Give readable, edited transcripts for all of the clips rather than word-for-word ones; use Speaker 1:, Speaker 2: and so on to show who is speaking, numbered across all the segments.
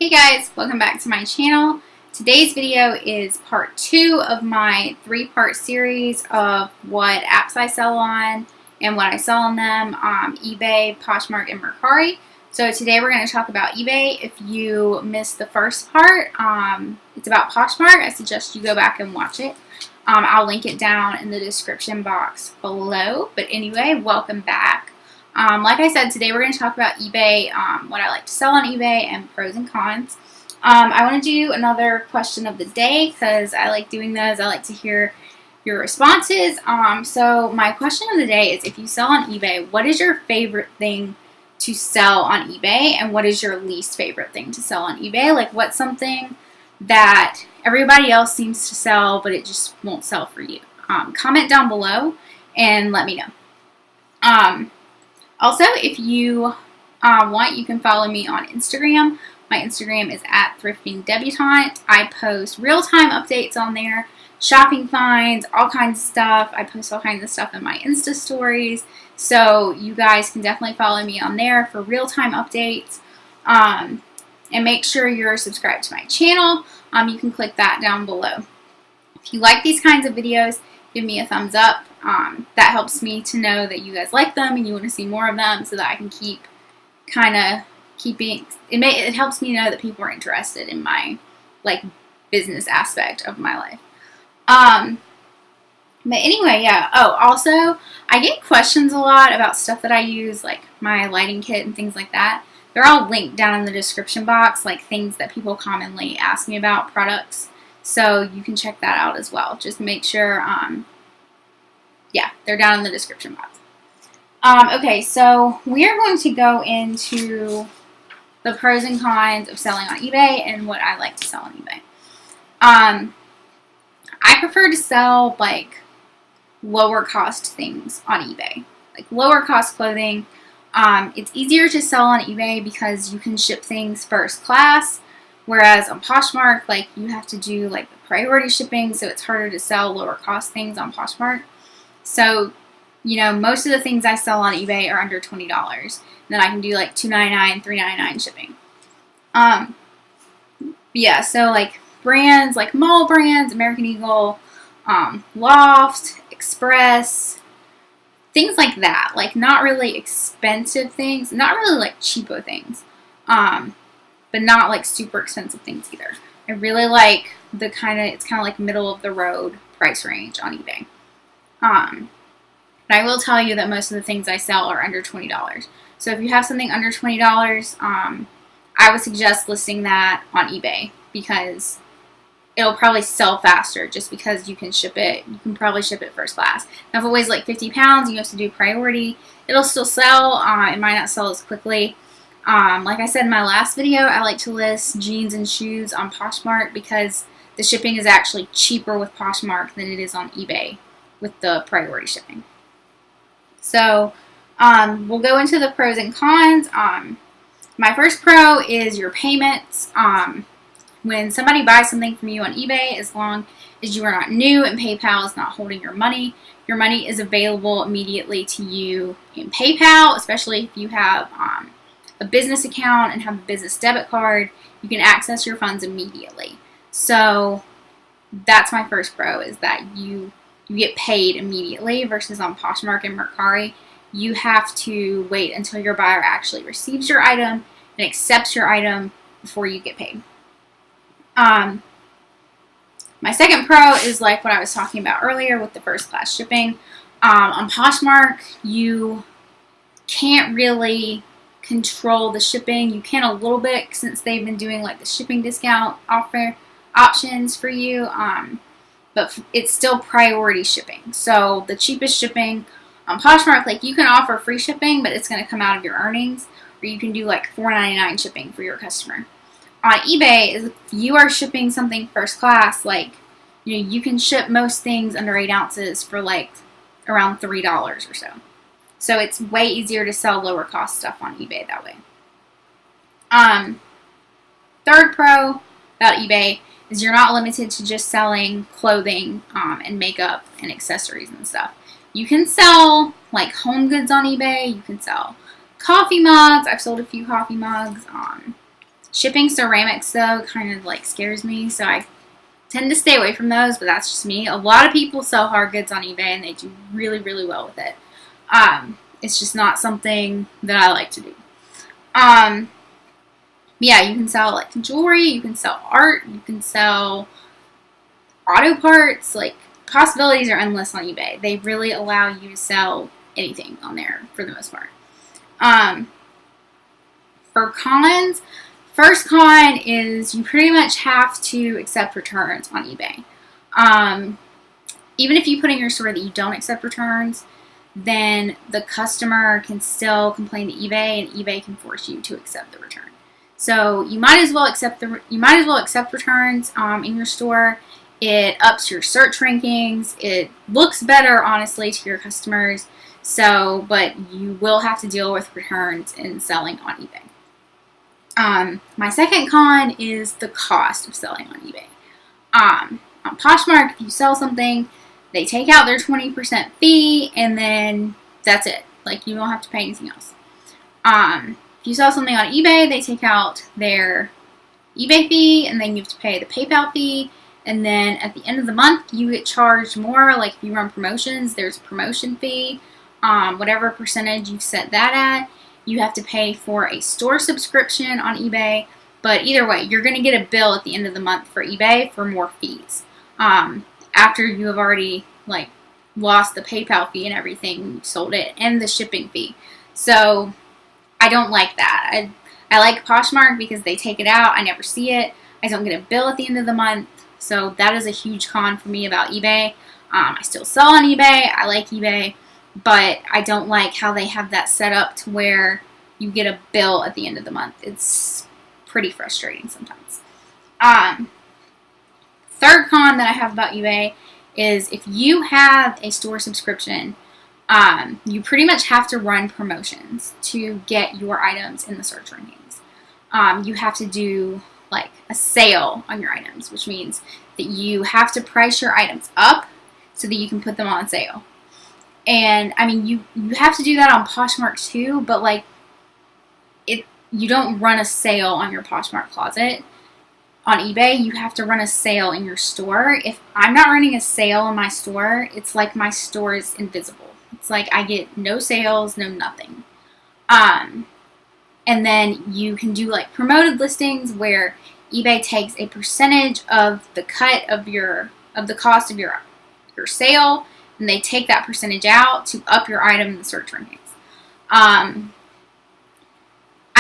Speaker 1: Hey guys, welcome back to my channel. Today's video is part 2 of my 3-part series of what apps I sell on and what I sell on them, eBay, Poshmark, and Mercari. So today we're going to talk about eBay. If you missed the first part, it's about Poshmark. I suggest you go back and watch it. I'll link it down in the description box below. But anyway, welcome back. Like I said, today we're going to talk about eBay, what I like to sell on eBay, and pros and cons. I want to do another question of the day because I like doing those. I like to hear your responses. So my question of the day is, if you sell on eBay, what is your favorite thing to sell on eBay, and what is your least favorite thing to sell on eBay? Like, what's something that everybody else seems to sell, but it just won't sell for you? Comment down below and let me know. Also, if you want, you can follow me on Instagram. My Instagram is @thriftingdebutante. I post real-time updates on there, shopping finds, all kinds of stuff. I post all kinds of stuff in my Insta stories. So you guys can definitely follow me on there for real-time updates. And make sure you're subscribed to my channel. You can click that down below. If you like these kinds of videos, give me a thumbs up. That helps me to know that you guys like them and you want to see more of them, so that I can keep keeping it helps me know that people are interested in my business aspect of my life. But anyway, yeah. Oh, also, I get questions a lot about stuff that I use, like my lighting kit and things like that. They're all linked down in the description box, like things that people commonly ask me about, products. So you can check that out as well. Just make sure, yeah, they're down in the description box. Okay, so we are going to go into the pros and cons of selling on eBay and what I like to sell on eBay. I prefer to sell lower cost things on eBay, like lower cost clothing. It's easier to sell on eBay because you can ship things first class, whereas on Poshmark, you have to do the priority shipping, so it's harder to sell lower cost things on Poshmark. So, most of the things I sell on eBay are under $20. And then I can do $2.99, $3.99 shipping. Yeah, so brands like mall brands, American Eagle, Loft, Express, things like that. Not really expensive things, not really cheapo things, but not super expensive things either. I really like it's kind of middle of the road price range on eBay. But I will tell you that most of the things I sell are under $20. So if you have something under $20, I would suggest listing that on eBay, because it'll probably sell faster just because you can ship it. You can probably ship it first class. Now if it weighs 50 pounds, you have to do priority. It'll still sell. It might not sell as quickly. Like I said in my last video, I like to list jeans and shoes on Poshmark because the shipping is actually cheaper with Poshmark than it is on eBay with the priority shipping. So we'll go into the pros and cons. My first pro is your payments. When somebody buys something from you on eBay, as long as you are not new and PayPal is not holding your money is available immediately to you in PayPal, especially if you have a business account and have a business debit card. You can access your funds immediately. So that's my first pro, is that you get paid immediately, versus on Poshmark and Mercari, you have to wait until your buyer actually receives your item and accepts your item before you get paid. My second pro is what I was talking about earlier with the first class shipping. On Poshmark, you can't really control the shipping. You can a little bit, since they've been doing the shipping discount options for you. But it's still priority shipping. So the cheapest shipping on Poshmark, you can offer free shipping, but it's going to come out of your earnings, or you can do $4.99 shipping for your customer. On eBay, if you are shipping something first class, you can ship most things under 8 ounces for around $3 or so. So it's way easier to sell lower cost stuff on eBay that way. Third pro about eBay is you're not limited to just selling clothing and makeup and accessories and stuff. You can sell home goods on eBay. You can sell coffee mugs. I've sold a few coffee mugs. Shipping ceramics, though, kind of like scares me, so I tend to stay away from those, but that's just me. A lot of people sell hard goods on eBay, and they do really, really well with it. It's just not something that I like to do. Yeah, you can sell like jewelry, you can sell art, you can sell auto parts. Like, possibilities are endless on eBay. They really allow you to sell anything on there for the most part. For cons, first con is you pretty much have to accept returns on eBay. Even if you put in your store that you don't accept returns, then the customer can still complain to eBay, and eBay can force you to accept the return. So you might as well accept returns in your store. It ups your search rankings. It looks better, honestly, to your customers. So, but you will have to deal with returns in selling on eBay. My second con is the cost of selling on eBay. On Poshmark, if you sell something, they take out their 20% fee, and then that's it. Like, you don't have to pay anything else. If you sell something on eBay, they take out their eBay fee, and then you have to pay the PayPal fee, and then at the end of the month, you get charged more. Like, if you run promotions, there's a promotion fee. Whatever percentage you've set that at, you have to pay for a store subscription on eBay. But either way, you're going to get a bill at the end of the month for eBay for more fees. After you have already, like, lost the PayPal fee and everything, sold it, and the shipping fee. So I don't like that. I like Poshmark because they take it out. I never see it. I don't get a bill at the end of the month. So that is a huge con for me about eBay. I still sell on eBay. I like eBay. But I don't like how they have that set up to where you get a bill at the end of the month. It's pretty frustrating sometimes. Third con that I have about eBay is if you have a store subscription, you pretty much have to run promotions to get your items in the search rankings. You have to do like a sale on your items, which means that you have to price your items up so that you can put them on sale. And I mean, you have to do that on Poshmark too, but like you don't run a sale on your Poshmark closet. On eBay, you have to run a sale in your store. If I'm not running a sale in my store, it's like my store is invisible. It's like I get no sales, no nothing. And then you can do like promoted listings where eBay takes a percentage of the cut of the cost of your sale, and they take that percentage out to up your item in the search rankings.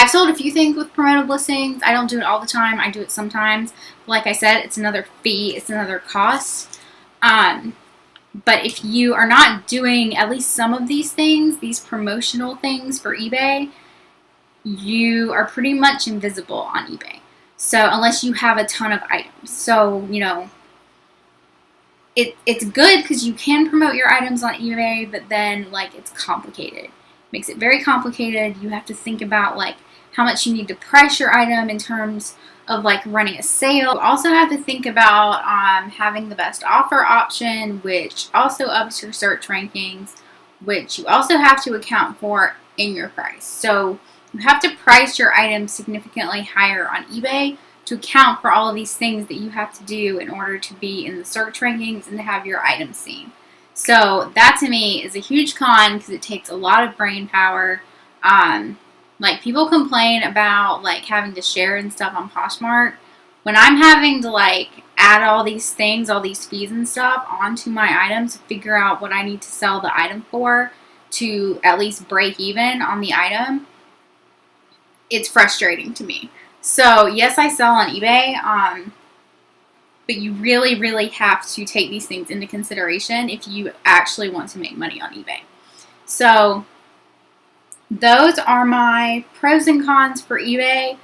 Speaker 1: I've sold a few things with promoted listings. I don't do it all the time. I do it sometimes. Like I said, it's another fee. It's another cost. But if you are not doing at least some of these things, these promotional things for eBay, you are pretty much invisible on eBay. So unless you have a ton of items. So, you know, it's good because you can promote your items on eBay, but then, like, it's complicated. It makes it very complicated. You have to think about, like, how much you need to price your item in terms of, like, running a sale. You also have to think about having the best offer option, which also ups your search rankings, which you also have to account for in your price. So you have to price your items significantly higher on eBay to account for all of these things that you have to do in order to be in the search rankings and to have your items seen. So that to me is a huge con because it takes a lot of brain power. Like, people complain about like having to share and stuff on Poshmark. When I'm having to like add all these things, all these fees and stuff onto my items to figure out what I need to sell the item for to at least break even on the item, it's frustrating to me. So yes, I sell on eBay, but you really, really have to take these things into consideration if you actually want to make money on eBay. So those are my pros and cons for eBay.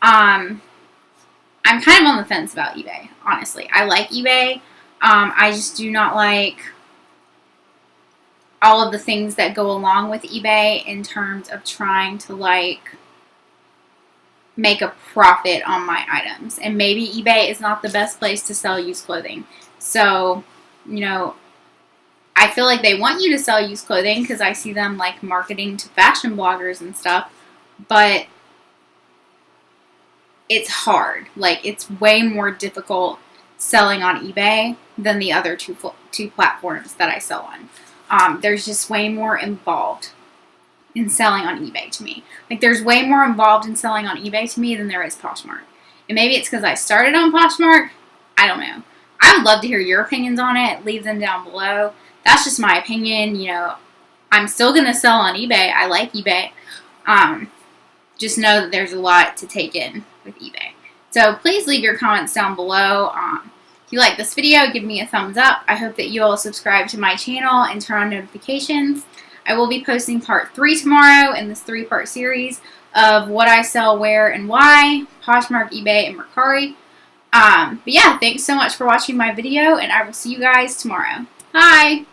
Speaker 1: I'm kind of on the fence about eBay, honestly. I like eBay. I just do not like all of the things that go along with eBay in terms of trying to like make a profit on my items. And maybe eBay is not the best place to sell used clothing. So, you know, I feel like they want you to sell used clothing because I see them like marketing to fashion bloggers and stuff. But it's hard. Like, it's way more difficult selling on eBay than the other two platforms that I sell on. There's just way more involved in selling on eBay to me. Like, there's way more involved in selling on eBay to me than there is Poshmark. And maybe it's because I started on Poshmark. I don't know. I would love to hear your opinions on it. Leave them down below. That's just my opinion. You know, I'm still going to sell on eBay. I like eBay. Just know that there's a lot to take in with eBay. So please leave your comments down below. If you like this video, give me a thumbs up. I hope that you all subscribe to my channel and turn on notifications. I will be posting part 3 tomorrow in this 3-part series of what I sell, where, and why, Poshmark, eBay, and Mercari. But yeah, thanks so much for watching my video, and I will see you guys tomorrow. Bye!